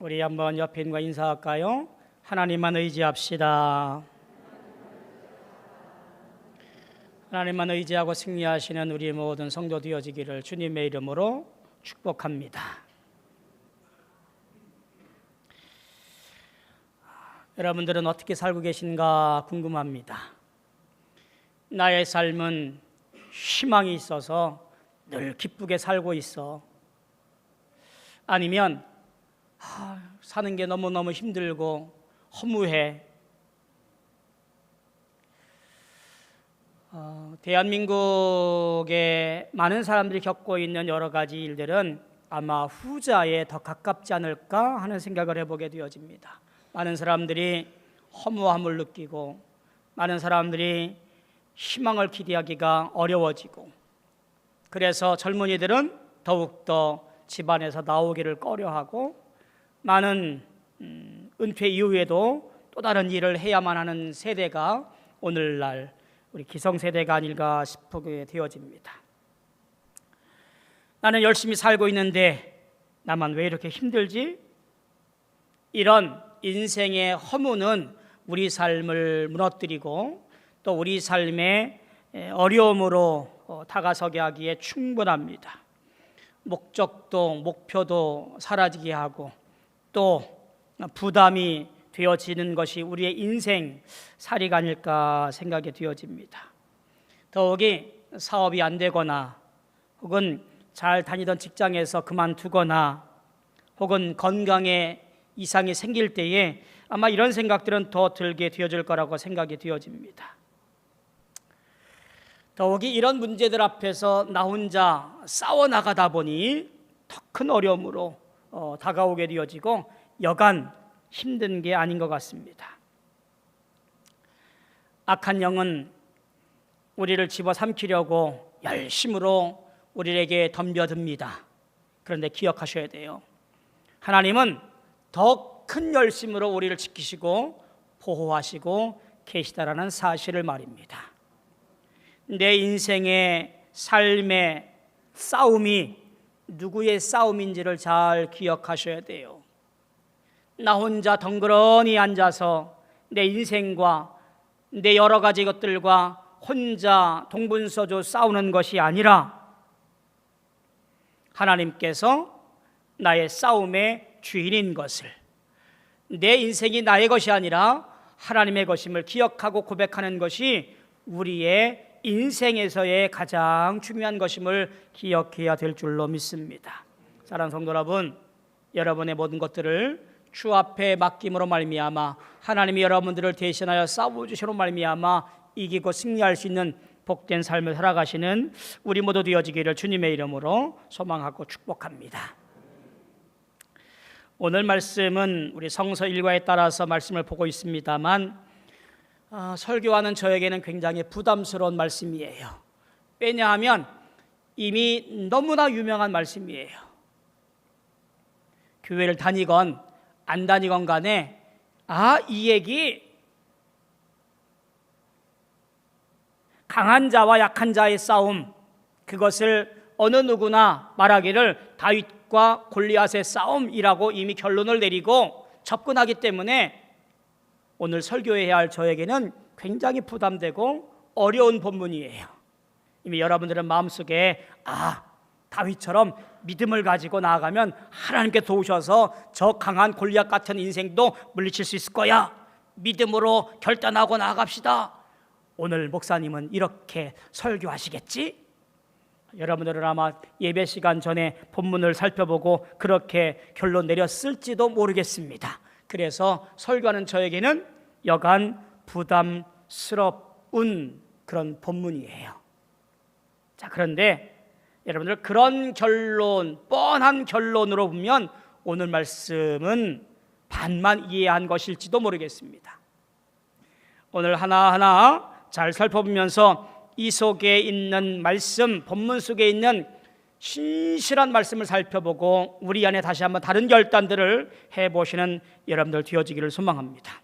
우리 한번 옆에 있는 거 인사할까요? 하나님만 의지합시다. 하나님만 의지하고 승리하시는 우리 모든 성도 되어지기를 주님의 이름으로 축복합니다. 여러분들은 어떻게 살고 계신가 궁금합니다. 나의 삶은 희망이 있어서 늘 기쁘게 살고 있어. 아니면 사는 게 너무너무 힘들고 허무해. 대한민국의 많은 사람들이 겪고 있는 여러 가지 일들은 아마 후자에 더 가깝지 않을까 하는 생각을 해보게 되어집니다. 많은 사람들이 허무함을 느끼고, 많은 사람들이 희망을 기대하기가 어려워지고, 그래서 젊은이들은 더욱더 집안에서 나오기를 꺼려하고, 많은 은퇴 이후에도 또 다른 일을 해야만 하는 세대가 오늘날 우리 기성세대가 아닐까 싶게 되어집니다. 나는 열심히 살고 있는데 나만 왜 이렇게 힘들지? 이런 인생의 허무는 우리 삶을 무너뜨리고 또 우리 삶의 어려움으로 다가서게 하기에 충분합니다. 목적도 목표도 사라지게 하고 또 부담이 되어지는 것이 우리의 인생 살이가 아닐까 생각이 되어집니다. 더욱이 사업이 안 되거나 혹은 잘 다니던 직장에서 그만두거나 혹은 건강에 이상이 생길 때에 아마 이런 생각들은 더 들게 되어질 거라고 생각이 되어집니다. 더욱이 이런 문제들 앞에서 나 혼자 싸워나가다 보니 더 큰 어려움으로 다가오게 되어지고 여간 힘든 게 아닌 것 같습니다. 악한 영은 우리를 집어삼키려고 열심으로 우리에게 덤벼듭니다. 그런데 기억하셔야 돼요. 하나님은 더 큰 열심으로 우리를 지키시고 보호하시고 계시다라는 사실을 말입니다. 내 인생의 삶의 싸움이 누구의 싸움인지를 잘 기억하셔야 돼요. 나 혼자 덩그러니 앉아서 내 인생과 내 여러 가지 것들과 혼자 동분서주 싸우는 것이 아니라 하나님께서 나의 싸움의 주인인 것을, 내 인생이 나의 것이 아니라 하나님의 것임을 기억하고 고백하는 것이 우리의 인생에서의 가장 중요한 것임을 기억해야 될 줄로 믿습니다. 사랑하는 성도 여러분, 여러분의 모든 것들을 주 앞에 맡김으로 말미암아 하나님이 여러분들을 대신하여 싸워주시로 말미암아 이기고 승리할 수 있는 복된 삶을 살아가시는 우리 모두 되어지기를 주님의 이름으로 소망하고 축복합니다. 오늘 말씀은 우리 성서 일과에 따라서 말씀을 보고 있습니다만 설교하는 저에게는 굉장히 부담스러운 말씀이에요. 왜냐하면 이미 너무나 유명한 말씀이에요. 교회를 다니건 안 다니건 간에 이 얘기, 강한 자와 약한 자의 싸움, 그것을 어느 누구나 말하기를 다윗과 골리앗의 싸움이라고 이미 결론을 내리고 접근하기 때문에 오늘 설교해야 할 저에게는 굉장히 부담되고 어려운 본문이에요. 이미 여러분들은 마음속에 다윗처럼 믿음을 가지고 나아가면 하나님께 도우셔서 저 강한 골리앗 같은 인생도 물리칠 수 있을 거야. 믿음으로 결단하고 나아갑시다. 오늘 목사님은 이렇게 설교하시겠지? 여러분들은 아마 예배 시간 전에 본문을 살펴보고 그렇게 결론 내렸을지도 모르겠습니다. 그래서 설교하는 저에게는 여간 부담스러운 그런 본문이에요. 자, 그런데 여러분들 그런 결론, 뻔한 결론으로 보면 오늘 말씀은 반만 이해한 것일지도 모르겠습니다. 오늘 하나하나 잘 살펴보면서 이 속에 있는 말씀, 본문 속에 있는 신실한 말씀을 살펴보고 우리 안에 다시 한번 다른 결단들을 해보시는 여러분들 되어지기를 소망합니다.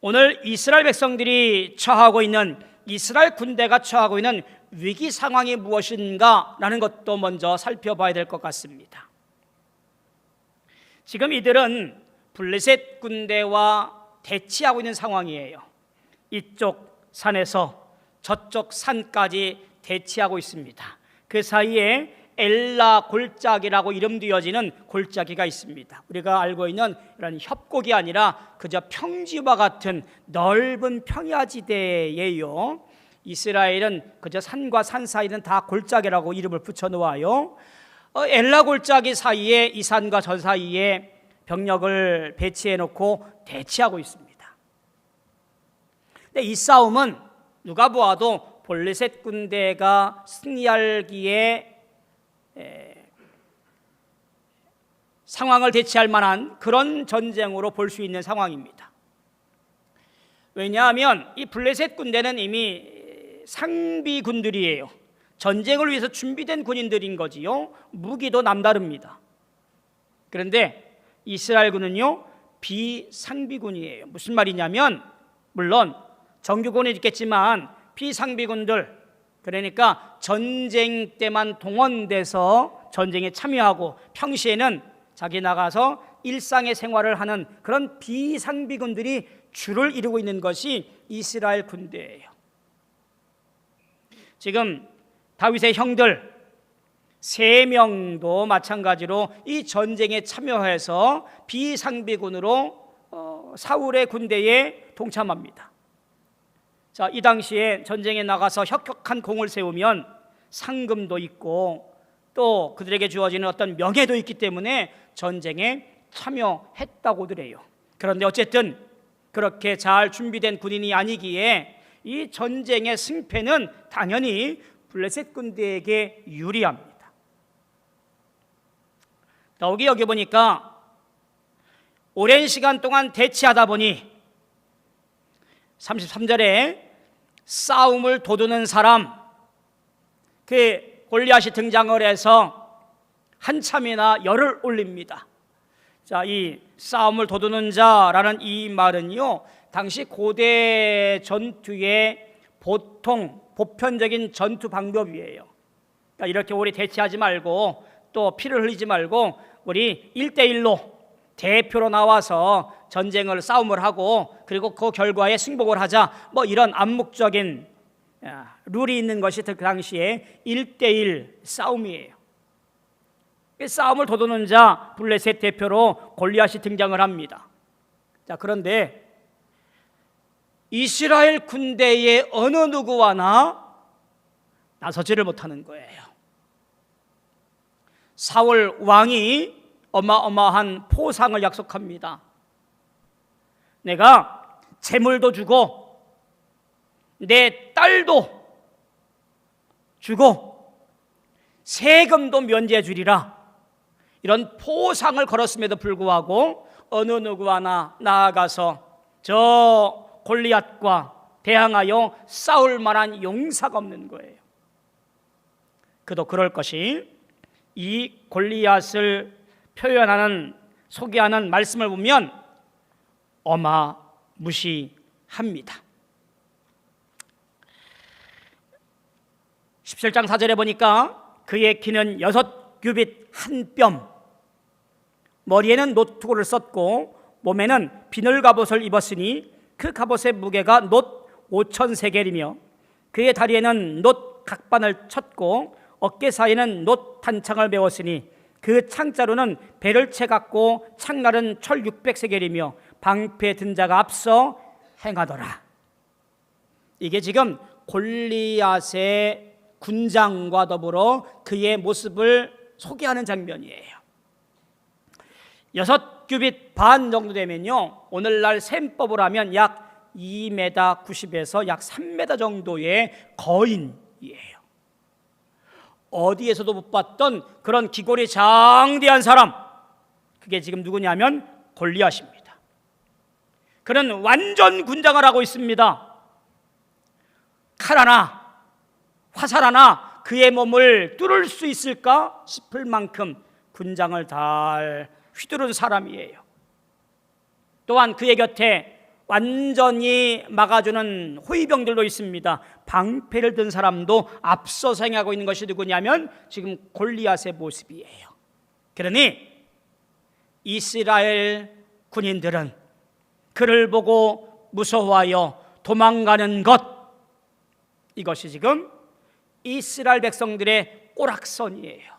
오늘 이스라엘 백성들이 처하고 있는, 이스라엘 군대가 처하고 있는 위기 상황이 무엇인가 라는 것도 먼저 살펴봐야 될 것 같습니다. 지금 이들은 블레셋 군대와 대치하고 있는 상황이에요. 이쪽 산에서 저쪽 산까지 대치하고 있습니다. 그 사이에 엘라 골짜기라고 이름도 이어지는 골짜기가 있습니다. 우리가 알고 있는 이런 협곡이 아니라 그저 평지와 같은 넓은 평야지대예요. 이스라엘은 그저 산과 산 사이는 다 골짜기라고 이름을 붙여놓아요. 엘라 골짜기 사이에, 이 산과 저 사이에 병력을 배치해 놓고 대치하고 있습니다. 근데 이 싸움은 누가 보아도 블레셋 군대가 승리하기에 상황을 대치할 만한 그런 전쟁으로 볼 수 있는 상황입니다. 왜냐하면 이 블레셋 군대는 이미 상비 군들이에요. 전쟁을 위해서 준비된 군인들인 거지요. 무기도 남다릅니다. 그런데 이스라엘군은요, 비상비군이에요. 무슨 말이냐면, 물론 정규군이 있겠지만 비상비군들, 그러니까 전쟁 때만 동원돼서 전쟁에 참여하고 평시에는 자기 나가서 일상의 생활을 하는 그런 비상비군들이 주를 이루고 있는 것이 이스라엘 군대예요. 지금 다윗의 형들 3명도 마찬가지로 이 전쟁에 참여해서 비상비군으로 사울의 군대에 동참합니다. 자, 이 당시에 전쟁에 나가서 혁혁한 공을 세우면 상금도 있고 또 그들에게 주어지는 어떤 명예도 있기 때문에 전쟁에 참여했다고들 해요. 그런데 어쨌든 그렇게 잘 준비된 군인이 아니기에 이 전쟁의 승패는 당연히 블레셋 군대에게 유리합니다. 더욱이 여기 보니까 오랜 시간 동안 대치하다 보니 33절에 싸움을 도두는 사람, 그 골리앗이 등장을 해서 한참이나 열을 올립니다. 자, 이 싸움을 도두는 자라는 이 말은요, 당시 고대 전투의 보편적인 전투 방법이에요. 그러니까 이렇게 오래 대치하지 말고 또 피를 흘리지 말고 우리 1대1로 대표로 나와서 전쟁을 싸움을 하고 그리고 그 결과에 승복을 하자, 뭐 이런 암묵적인 룰이 있는 것이 그 당시에 1대1 싸움이에요. 싸움을 도두는 자 블레셋 대표로 골리앗이 등장을 합니다. 자, 그런데 이스라엘 군대의 어느 누구와나 나서지를 못하는 거예요. 사울 왕이 어마어마한 포상을 약속합니다. 내가 재물도 주고 내 딸도 주고 세금도 면제해 주리라, 이런 포상을 걸었음에도 불구하고 어느 누구와나 나아가서 저 골리앗과 대항하여 싸울 만한 용사가 없는 거예요. 그도 그럴 것이 이 골리앗을 표현하는, 소개하는 말씀을 보면 어마무시합니다. 17장 4절에 보니까 그의 키는 6규빗 한 뼘, 머리에는 노트고를 썼고 몸에는 비늘 갑옷을 입었으니 그 갑옷의 무게가 놋 5,000세겔이며 그의 다리에는 놋 각반을 쳤고 어깨 사이에는 놋 단창을 메웠으니 그 창자루는 배를 채 갖고 창날은 철 600세겔이며 방패 든 자가 앞서 행하더라. 이게 지금 골리앗의 군장과 더불어 그의 모습을 소개하는 장면이에요. 6규빗 반 정도 되면요, 오늘날 셈법으로 하면 약 2m 90에서 약 3m 정도의 거인이에요. 어디에서도 못 봤던 그런 기골이 장대한 사람, 그게 지금 누구냐면 골리앗입니다. 그는 완전 군장을 하고 있습니다. 칼 하나, 화살 하나 그의 몸을 뚫을 수 있을까 싶을 만큼 군장을 잘 휘두른 사람이에요. 또한 그의 곁에 완전히 막아주는 호위병들도 있습니다. 방패를 든 사람도 앞서서 행하고 있는 것이 누구냐면 지금 골리앗의 모습이에요. 그러니 이스라엘 군인들은 그를 보고 무서워하여 도망가는 것, 이것이 지금 이스라엘 백성들의 오락선이에요.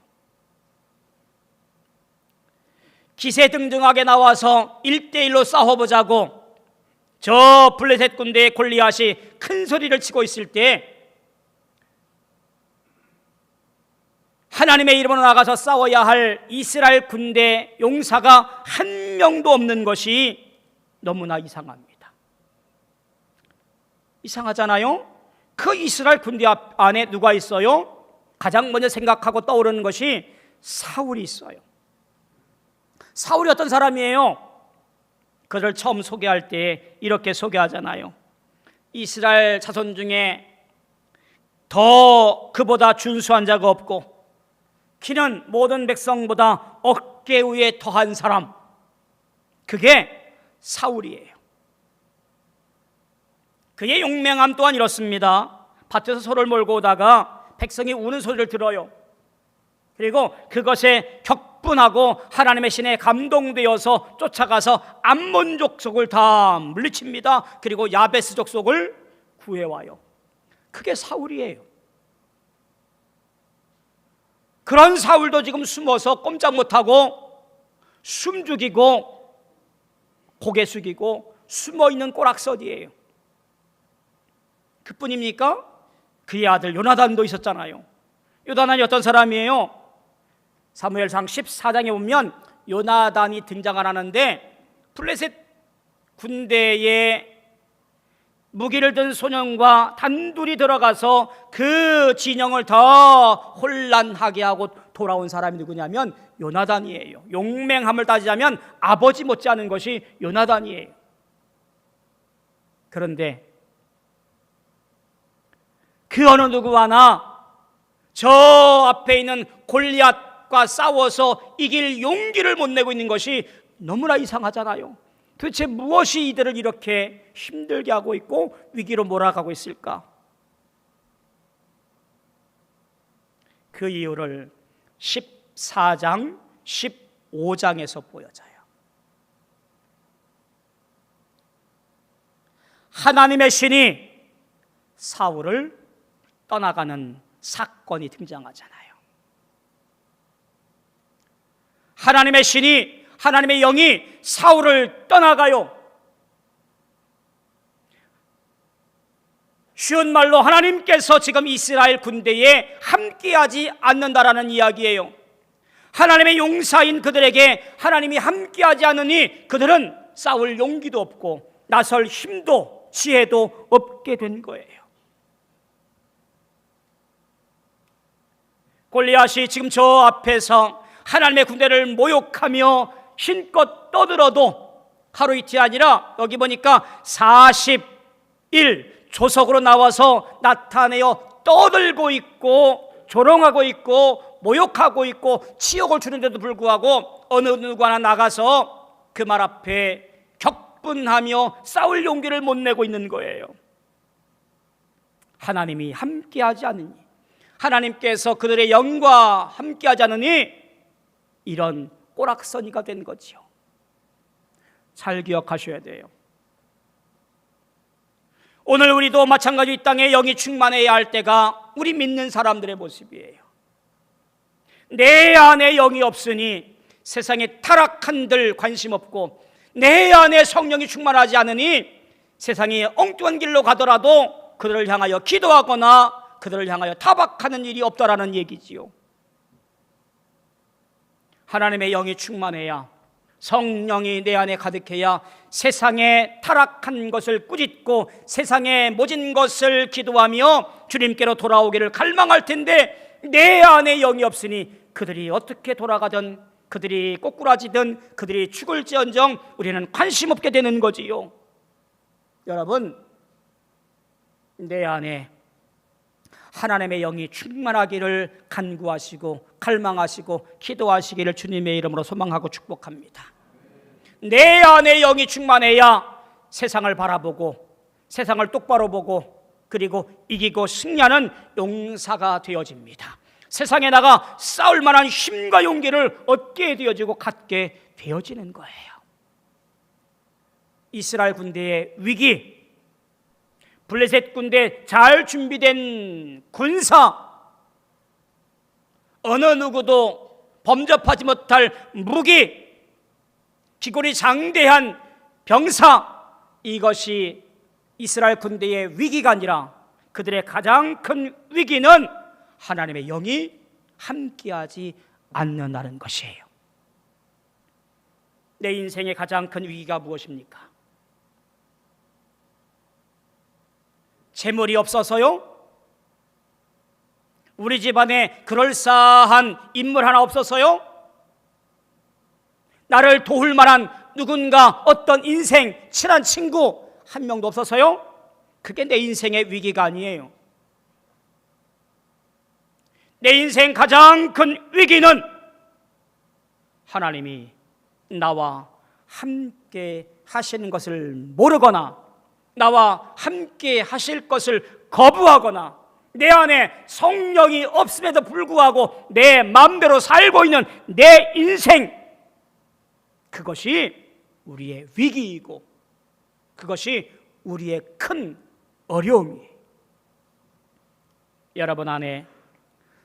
기세등등하게 나와서 1대1로 싸워보자고 저 블레셋 군대의 골리앗이 큰 소리를 치고 있을 때 하나님의 이름으로 나가서 싸워야 할 이스라엘 군대 용사가 한 명도 없는 것이 너무나 이상합니다. 이상하잖아요? 그 이스라엘 군대 안에 누가 있어요? 가장 먼저 생각하고 떠오르는 것이 사울이 있어요. 사울이 어떤 사람이에요? 그를 처음 소개할 때 이렇게 소개하잖아요. 이스라엘 자손 중에 더 그보다 준수한 자가 없고 키는 모든 백성보다 어깨 위에 더한 사람, 그게 사울이에요. 그의 용맹함 또한 이렇습니다. 밭에서 소를 몰고 오다가 백성이 우는 소리를 들어요. 그리고 그것에 격분하고 하나님의 신에 감동되어서 쫓아가서 암몬 족속을 다 물리칩니다. 그리고 야베스 족속을 구해와요. 그게 사울이에요. 그런 사울도 지금 숨어서 꼼짝 못하고 숨죽이고 고개 숙이고 숨어있는 꼬락서리예요. 그뿐입니까? 그의 아들 요나단도 있었잖아요. 요나단이 어떤 사람이에요? 사무엘상 14장에 보면 요나단이 등장을 하는데 블레셋 군대에 무기를 든 소년과 단둘이 들어가서 그 진영을 더 혼란하게 하고 돌아온 사람이 누구냐면 요나단이에요. 용맹함을 따지자면 아버지 못지않은 것이 요나단이에요. 그런데 그 어느 누구 하나 저 앞에 있는 골리앗과 싸워서 이길 용기를 못 내고 있는 것이 너무나 이상하잖아요. 도대체 무엇이 이들을 이렇게 힘들게 하고 있고 위기로 몰아가고 있을까? 그 이유를 14장, 15장에서 보여줘요. 하나님의 신이 사울을 떠나가는 사건이 등장하잖아요. 하나님의 신이, 하나님의 영이 사울을 떠나가요. 쉬운 말로 하나님께서 지금 이스라엘 군대에 함께하지 않는다라는 이야기예요. 하나님의 용사인 그들에게 하나님이 함께하지 않으니 그들은 싸울 용기도 없고 나설 힘도 지혜도 없게 된 거예요. 골리앗이 지금 저 앞에서 하나님의 군대를 모욕하며 힘껏 떠들어도 하루 이틀이 아니라 여기 보니까 40일 조석으로 나와서 나타내어 떠들고 있고 조롱하고 있고 모욕하고 있고 치욕을 주는데도 불구하고 어느 누구 하나 나가서 그 말 앞에 격분하며 싸울 용기를 못 내고 있는 거예요. 하나님이 함께하지 않으니, 하나님께서 그들의 영과 함께하지 않으니 이런 꼬락서니가 된 거지요. 잘 기억하셔야 돼요. 오늘 우리도 마찬가지로 이 땅에 영이 충만해야 할 때가 우리 믿는 사람들의 모습이에요. 내 안에 영이 없으니 세상에 타락한들 관심 없고, 내 안에 성령이 충만하지 않으니 세상이 엉뚱한 길로 가더라도 그들을 향하여 기도하거나 그들을 향하여 타박하는 일이 없다라는 얘기지요. 하나님의 영이 충만해야, 성령이 내 안에 가득해야 세상에 타락한 것을 꾸짖고 세상에 모진 것을 기도하며 주님께로 돌아오기를 갈망할 텐데 내 안에 영이 없으니 그들이 어떻게 돌아가든, 그들이 꼬꾸라지든, 그들이 죽을지언정 우리는 관심 없게 되는 거지요. 여러분, 내 안에 하나님의 영이 충만하기를 간구하시고 갈망하시고 기도하시기를 주님의 이름으로 소망하고 축복합니다. 내 안에 영이 충만해야 세상을 바라보고 세상을 똑바로 보고 그리고 이기고 승리하는 용사가 되어집니다. 세상에 나가 싸울 만한 힘과 용기를 얻게 되어지고 갖게 되어지는 거예요. 이스라엘 군대의 위기, 블레셋 군대 잘 준비된 군사, 어느 누구도 범접하지 못할 무기, 기골이 장대한 병사, 이것이 이스라엘 군대의 위기가 아니라 그들의 가장 큰 위기는 하나님의 영이 함께하지 않는다는 것이에요. 내 인생의 가장 큰 위기가 무엇입니까? 재물이 없어서요? 우리 집안에 그럴싸한 인물 하나 없어서요? 나를 도울 만한 누군가, 어떤 인생 친한 친구 한 명도 없어서요? 그게 내 인생의 위기가 아니에요. 내 인생 가장 큰 위기는 하나님이 나와 함께 하시는 것을 모르거나 나와 함께 하실 것을 거부하거나 내 안에 성령이 없음에도 불구하고 내 마음대로 살고 있는 내 인생, 그것이 우리의 위기이고 그것이 우리의 큰 어려움이에요. 여러분 안에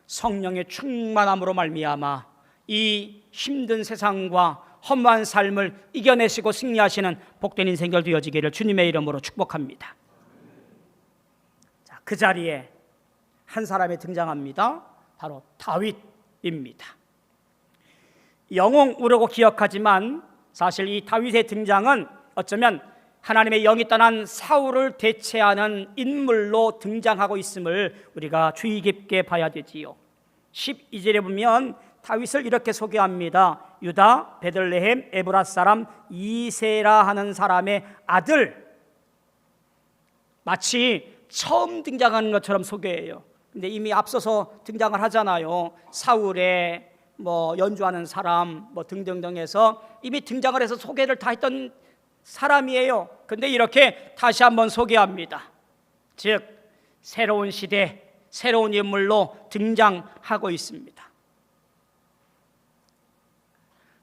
성령의 충만함으로 말미암아 이 힘든 세상과 험한 삶을 이겨내시고 승리하시는 복된 인생들 되어지기를 주님의 이름으로 축복합니다. 자, 그 자리에 한 사람이 등장합니다. 바로 다윗입니다. 영웅 우려고 기억하지만 사실 이 다윗의 등장은 어쩌면 하나님의 영이 떠난 사울을 대체하는 인물로 등장하고 있음을 우리가 주의 깊게 봐야 되지요. 12절에 보면 다윗을 이렇게 소개합니다. 유다 베들레헴 에브라 사람 이세라 하는 사람의 아들. 마치 처음 등장하는 것처럼 소개해요. 근데 이미 앞서서 등장을 하잖아요. 사울의 연주하는 사람 등등등 해서 이미 등장을 해서 소개를 다 했던 사람이에요. 근데 이렇게 다시 한번 소개합니다. 즉 새로운 시대, 새로운 인물로 등장하고 있습니다.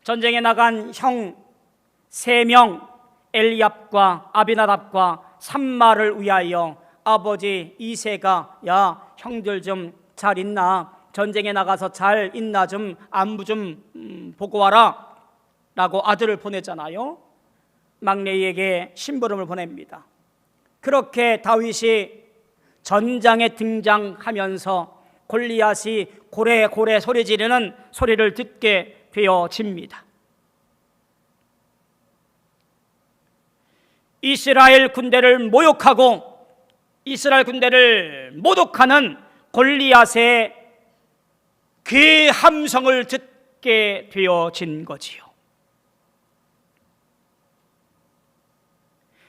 전쟁에 나간 형 3명 엘리압과 아비나답과 삼마를 위하여 아버지 이새가 야 형들 좀 잘 있나? 전쟁에 나가서 잘 있나? 좀 안부 좀 보고 와라 라고 아들을 보내잖아요. 막내에게 심부름을 보냅니다. 그렇게 다윗이 전장에 등장하면서 골리앗이 고래고래 소리 지르는 소리를 듣게 되어집니다. 이스라엘 군대를 모욕하고 이스라엘 군대를 모독하는 골리앗의 그 함성을 듣게 되어진 거지요.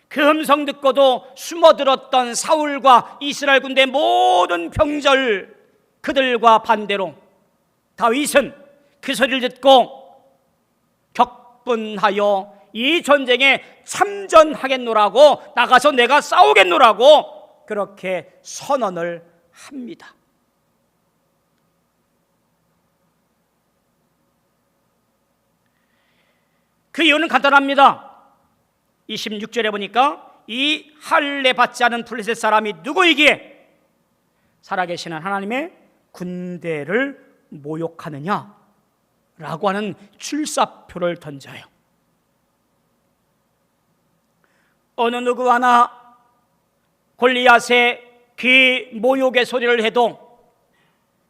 그 음성 듣고도 숨어들었던 사울과 이스라엘 군대 모든 병절, 그들과 반대로 다윗은 그 소리를 듣고 격분하여 이 전쟁에 참전하겠노라고, 나가서 내가 싸우겠노라고 그렇게 선언을 합니다. 그 이유는 간단합니다. 26절에 보니까 이 할례 받지 않은 블레셋 사람이 누구이기에 살아계시는 하나님의 군대를 모욕하느냐 라고 하는 출사표를 던져요. 어느 누구 하나 골리앗의 그 모욕의 소리를 해도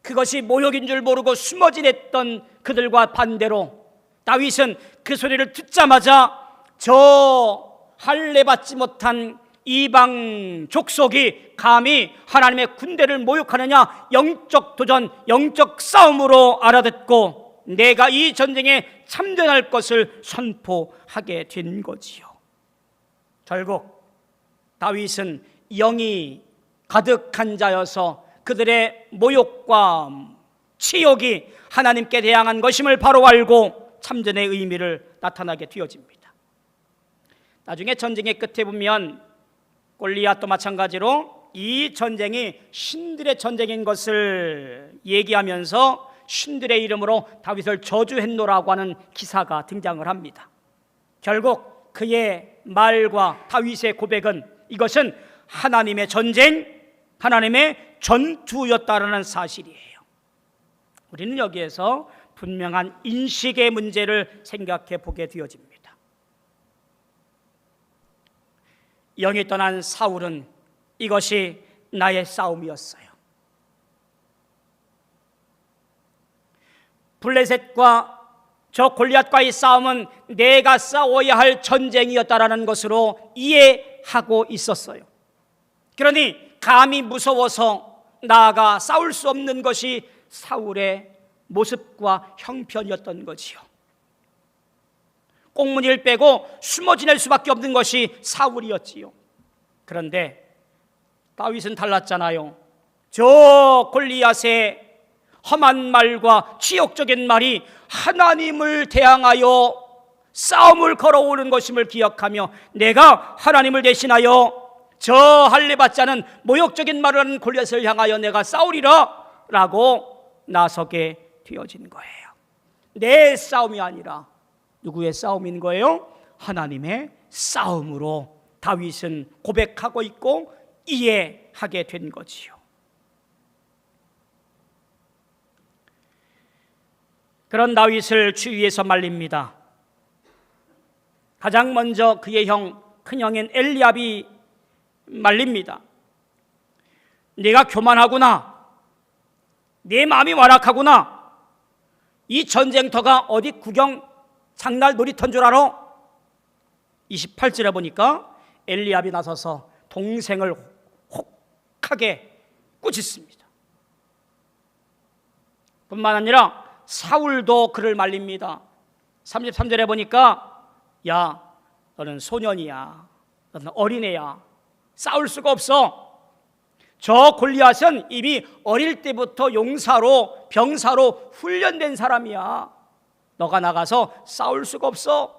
그것이 모욕인 줄 모르고 숨어 지냈던 그들과 반대로 다윗은 그 소리를 듣자마자 저 할례 받지 못한 이방 족속이 감히 하나님의 군대를 모욕하느냐, 영적 도전, 영적 싸움으로 알아듣고 내가 이 전쟁에 참전할 것을 선포하게 된 거지요. 결국 다윗은 영이 가득한 자여서 그들의 모욕과 치욕이 하나님께 대항한 것임을 바로 알고 참전의 의미를 나타나게 되어집니다. 나중에 전쟁의 끝에 보면 골리앗도 마찬가지로 이 전쟁이 신들의 전쟁인 것을 얘기하면서 신들의 이름으로 다윗을 저주했노라고 하는 기사가 등장을 합니다. 결국 그의 말과 다윗의 고백은 이것은 하나님의 전쟁, 하나님의 전투였다라는 사실이에요. 우리는 여기에서 분명한 인식의 문제를 생각해 보게 되어집니다. 영이 떠난 사울은 이것이 나의 싸움이었어요. 블레셋과 저 골리앗과의 싸움은 내가 싸워야 할 전쟁이었다라는 것으로 이해하고 있었어요. 그러니 감히 무서워서 나아가 싸울 수 없는 것이 사울의 모습과 형편이었던 거지요. 꽁무니를 빼고 숨어 지낼 수밖에 없는 것이 사울이었지요. 그런데 다윗은 달랐잖아요. 저 골리앗의 험한 말과 치욕적인 말이 하나님을 대항하여 싸움을 걸어오는 것임을 기억하며 내가 하나님을 대신하여 저 할례받지 않은 모욕적인 말을 하는 골리앗을 향하여 내가 싸우리라 라고 나서게 되어진 거예요. 내 싸움이 아니라 누구의 싸움인 거예요? 하나님의 싸움으로 다윗은 고백하고 있고 이해하게 된 거지요. 그런 다윗을 주위에서 말립니다. 가장 먼저 그의 큰형인 엘리압이 말립니다. 네가 교만하구나. 네 마음이 완악하구나. 이 전쟁터가 어디 구경 장날 놀이터인 줄 알아? 28절에 보니까 엘리압이 나서서 동생을 혹하게 꾸짖습니다. 뿐만 아니라 사울도 그를 말립니다. 33절에 보니까 야, 너는 소년이야. 너는 어린애야. 싸울 수가 없어. 저 골리앗은 이미 어릴 때부터 용사로 병사로 훈련된 사람이야. 너가 나가서 싸울 수가 없어.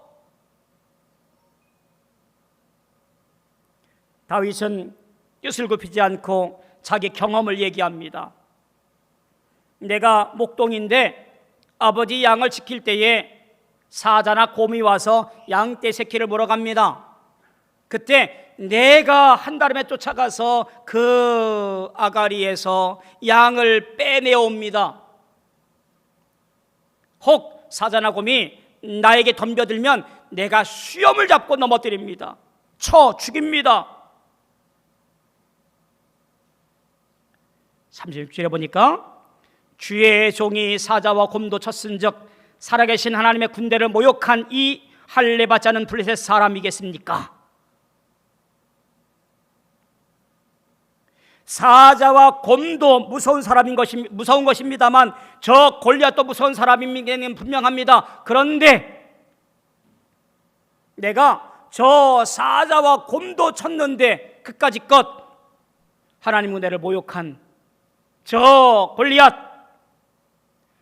다윗은 뜻을 굽히지 않고 자기 경험을 얘기합니다. 내가 목동인데 아버지 양을 지킬 때에 사자나 곰이 와서 양떼 새끼를 보러 갑니다. 그때 내가 한다름에 쫓아가서 그 아가리에서 양을 빼내옵니다. 혹 사자나 곰이 나에게 덤벼들면 내가 수염을 잡고 넘어뜨립니다. 쳐 죽입니다. 36절에 보니까 주의 종이 사자와 곰도 쳤은즉 살아계신 하나님의 군대를 모욕한 이 할례받지 않은 블레셋 사람이겠습니까? 사자와 곰도 무서운 것입니다만 저 골리앗도 무서운 사람임은 분명합니다. 그런데 내가 저 사자와 곰도 쳤는데 그까짓 것 하나님 군대를 모욕한 저 골리앗,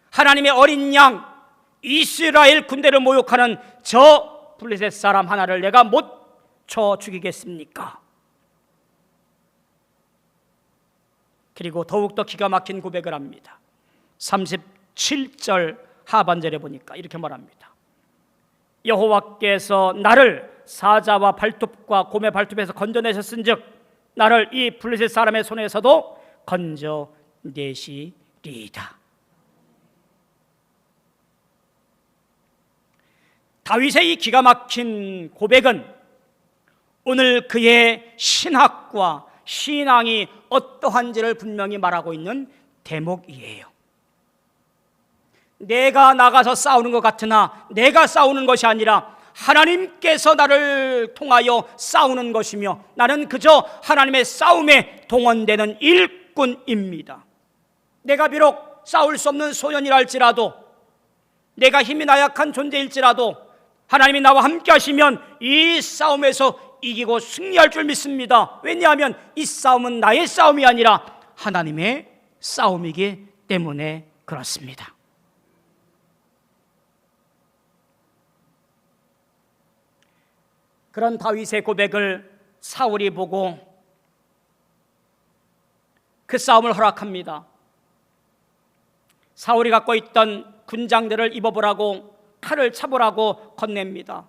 하나님의 어린 양 이스라엘 군대를 모욕하는 저 블레셋 사람 하나를 내가 못 쳐 죽이겠습니까? 그리고 더욱더 기가 막힌 고백을 합니다. 37절 하반절에 보니까 이렇게 말합니다. 여호와께서 나를 사자와 발톱과 곰의 발톱에서 건져내셨은즉 나를 이 블레셋 사람의 손에서도 건져내시리이다. 다윗의 이 기가 막힌 고백은 오늘 그의 신학과 신앙이 어떠한지를 분명히 말하고 있는 대목이에요. 내가 나가서 싸우는 것 같으나 내가 싸우는 것이 아니라 하나님께서 나를 통하여 싸우는 것이며 나는 그저 하나님의 싸움에 동원되는 일꾼입니다. 내가 비록 싸울 수 없는 소년이라 할지라도, 내가 힘이 나약한 존재일지라도 하나님이 나와 함께 하시면 이 싸움에서 이기고 승리할 줄 믿습니다. 왜냐하면 이 싸움은 나의 싸움이 아니라 하나님의 싸움이기 때문에 그렇습니다. 그런 다윗의 고백을 사울이 보고 그 싸움을 허락합니다. 사울이 갖고 있던 군장들을 입어보라고 칼을 차보라고 건넵니다.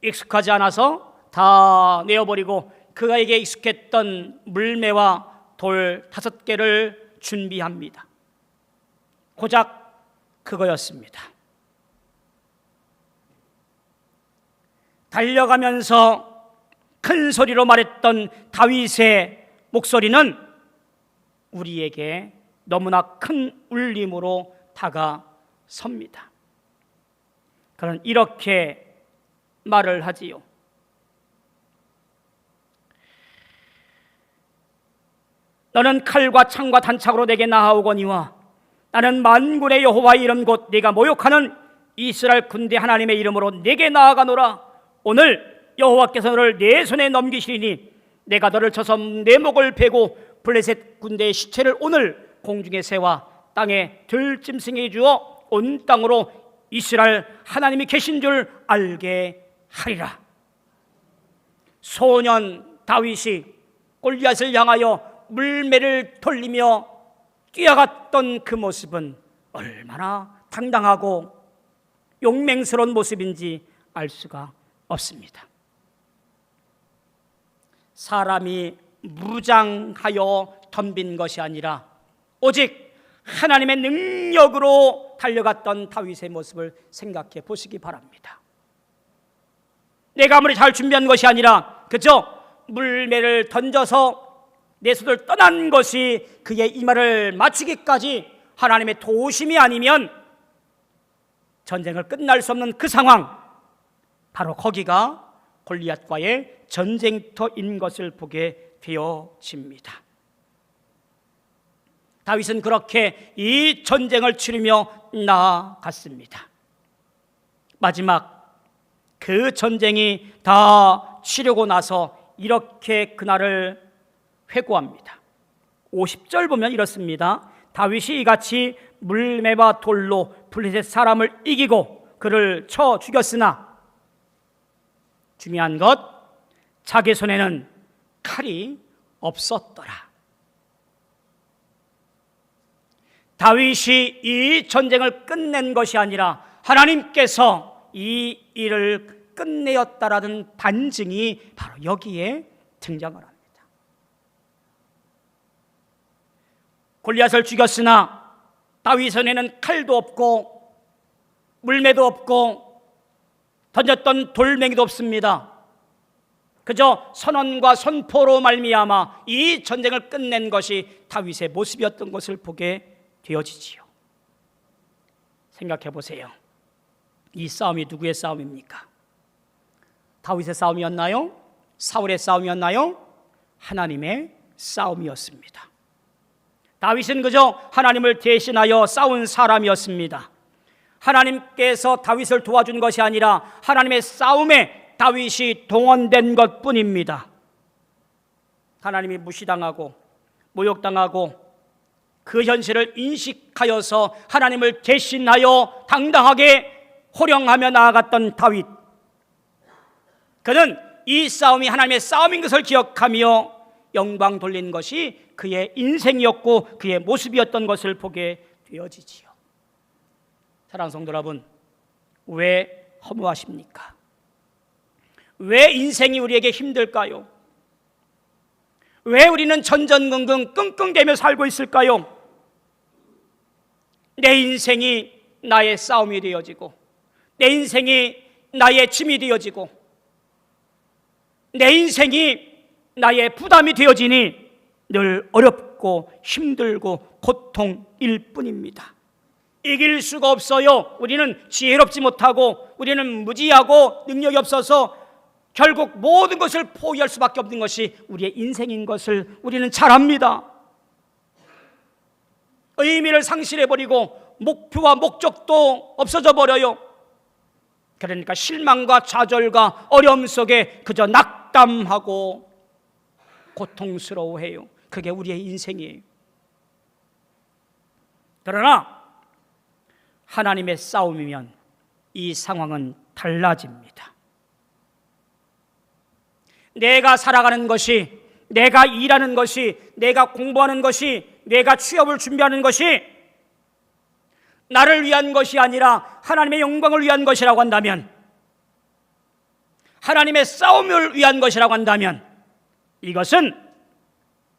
익숙하지 않아서 다 내어버리고 그에게 익숙했던 물매와 돌 5개를 준비합니다. 고작 그거였습니다. 달려가면서 큰 소리로 말했던 다윗의 목소리는 우리에게 너무나 큰 울림으로 다가섭니다. 그는 이렇게 말을 하지요. 너는 칼과 창과 단창으로 내게 나아오거니와 나는 만군의 여호와의 이름 곧 네가 모욕하는 이스라엘 군대 하나님의 이름으로 내게 나아가노라. 오늘 여호와께서 너를 내 손에 넘기시리니 내가 너를 쳐서 내 목을 베고 블레셋 군대의 시체를 오늘 공중의 새와 땅에 들짐승에 주어 온 땅으로 이스라엘 하나님이 계신 줄 알게 하리라. 소년 다윗이 골리앗을 향하여 물매를 돌리며 뛰어갔던 그 모습은 얼마나 당당하고 용맹스러운 모습인지 알 수가 없습니다. 사람이 무장하여 덤빈 것이 아니라 오직 하나님의 능력으로 달려갔던 다윗의 모습을 생각해 보시기 바랍니다. 내가 아무리 잘 준비한 것이 아니라 그저 물매를 던져서 내 손을 떠난 것이 그의 이 말을 마치기까지 하나님의 도우심이 아니면 전쟁을 끝날 수 없는 그 상황, 바로 거기가 골리앗과의 전쟁터인 것을 보게 되어집니다. 다윗은 그렇게 이 전쟁을 치르며 나아갔습니다. 마지막 그 전쟁이 다 치르고 나서 이렇게 그날을 회고합니다. 50절 보면 이렇습니다. 다윗이 이같이 물매와 돌로 블레셋 사람을 이기고 그를 쳐 죽였으나 중요한 것, 자기 손에는 칼이 없었더라. 다윗이 이 전쟁을 끝낸 것이 아니라 하나님께서 이 일을 끝내었다라는 반증이 바로 여기에 등장을 합니다. 골리앗을 죽였으나 다윗 손에는 칼도 없고 물매도 없고 던졌던 돌멩이도 없습니다. 그저 선언과 선포로 말미암아 이 전쟁을 끝낸 것이 다윗의 모습이었던 것을 보게 되어지지요. 생각해 보세요. 이 싸움이 누구의 싸움입니까? 다윗의 싸움이었나요? 사울의 싸움이었나요? 하나님의 싸움이었습니다. 다윗은 그저 하나님을 대신하여 싸운 사람이었습니다. 하나님께서 다윗을 도와준 것이 아니라 하나님의 싸움에 다윗이 동원된 것뿐입니다. 하나님이 무시당하고 모욕당하고 그 현실을 인식하여서 하나님을 대신하여 당당하게 호령하며 나아갔던 다윗, 그는 이 싸움이 하나님의 싸움인 것을 기억하며 영광 돌린 것이 그의 인생이었고 그의 모습이었던 것을 보게 되어지지요. 사랑하는 성도 여러분, 왜 허무하십니까? 왜 인생이 우리에게 힘들까요? 왜 우리는 전전긍긍 끙끙대며 살고 있을까요? 내 인생이 나의 싸움이 되어지고 내 인생이 나의 짐이 되어지고 내 인생이 나의 부담이 되어지니 늘 어렵고 힘들고 고통일 뿐입니다. 이길 수가 없어요. 우리는 지혜롭지 못하고 우리는 무지하고 능력이 없어서 결국 모든 것을 포기할 수밖에 없는 것이 우리의 인생인 것을 우리는 잘 압니다. 의미를 상실해버리고 목표와 목적도 없어져 버려요. 그러니까 실망과 좌절과 어려움 속에 그저 낙담하고 고통스러워해요. 그게 우리의 인생이에요. 그러나 하나님의 싸움이면 이 상황은 달라집니다. 내가 살아가는 것이, 내가 일하는 것이, 내가 공부하는 것이, 내가 취업을 준비하는 것이 나를 위한 것이 아니라 하나님의 영광을 위한 것이라고 한다면, 하나님의 싸움을 위한 것이라고 한다면, 이것은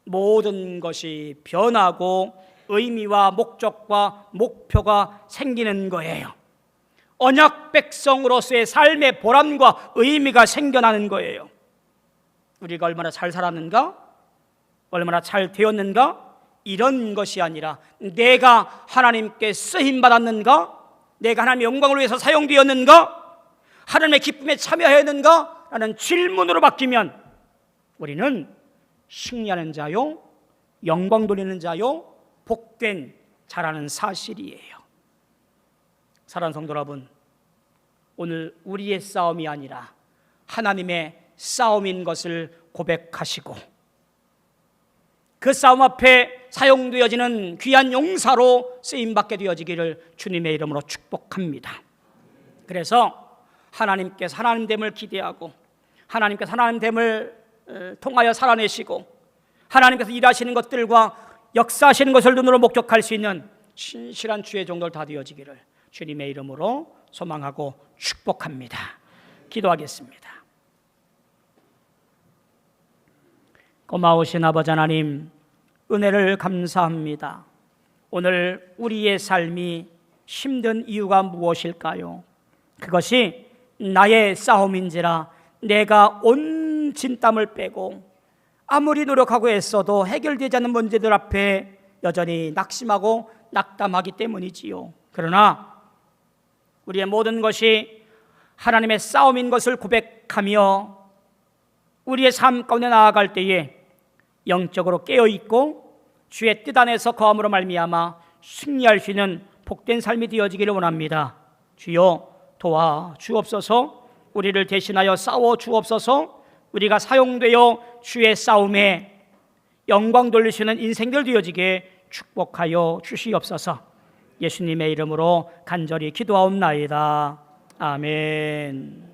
모든 것이 변하고 의미와 목적과 목표가 생기는 거예요. 언약 백성으로서의 삶의 보람과 의미가 생겨나는 거예요. 우리가 얼마나 잘 살았는가? 얼마나 잘 되었는가? 이런 것이 아니라 내가 하나님께 쓰임받았는가? 내가 하나님의 영광을 위해서 사용되었는가? 하나님의 기쁨에 참여했는가? 라는 질문으로 바뀌면 우리는 승리하는 자요, 영광 돌리는 자요, 복된 자라는 사실이에요. 사랑하는 성도 여러분, 오늘 우리의 싸움이 아니라 하나님의 싸움인 것을 고백하시고 그 싸움 앞에 사용되어지는 귀한 용사로 쓰임받게 되어지기를 주님의 이름으로 축복합니다. 그래서 하나님께서 하나님됨을 기대하고 하나님께서 하나님됨을 통하여 살아내시고 하나님께서 일하시는 것들과 역사하시는 것을 눈으로 목격할 수 있는 신실한 주의 종들 다 되어지기를 주님의 이름으로 소망하고 축복합니다. 기도하겠습니다. 고마우신 아버지 하나님, 은혜를 감사합니다. 오늘 우리의 삶이 힘든 이유가 무엇일까요? 그것이 나의 싸움인지라 내가 온 진땀을 빼고 아무리 노력하고 애써도 해결되지 않는 문제들 앞에 여전히 낙심하고 낙담하기 때문이지요. 그러나 우리의 모든 것이 하나님의 싸움인 것을 고백하며 우리의 삶 가운데 나아갈 때에 영적으로 깨어있고 주의 뜻 안에서 거함으로 말미암아 승리할 수 있는 복된 삶이 되어지기를 원합니다. 주여 도와 주옵소서. 우리를 대신하여 싸워 주옵소서. 우리가 사용되어 주의 싸움에 영광 돌리시는 인생들 되어지게 축복하여 주시옵소서. 예수님의 이름으로 간절히 기도하옵나이다. 아멘.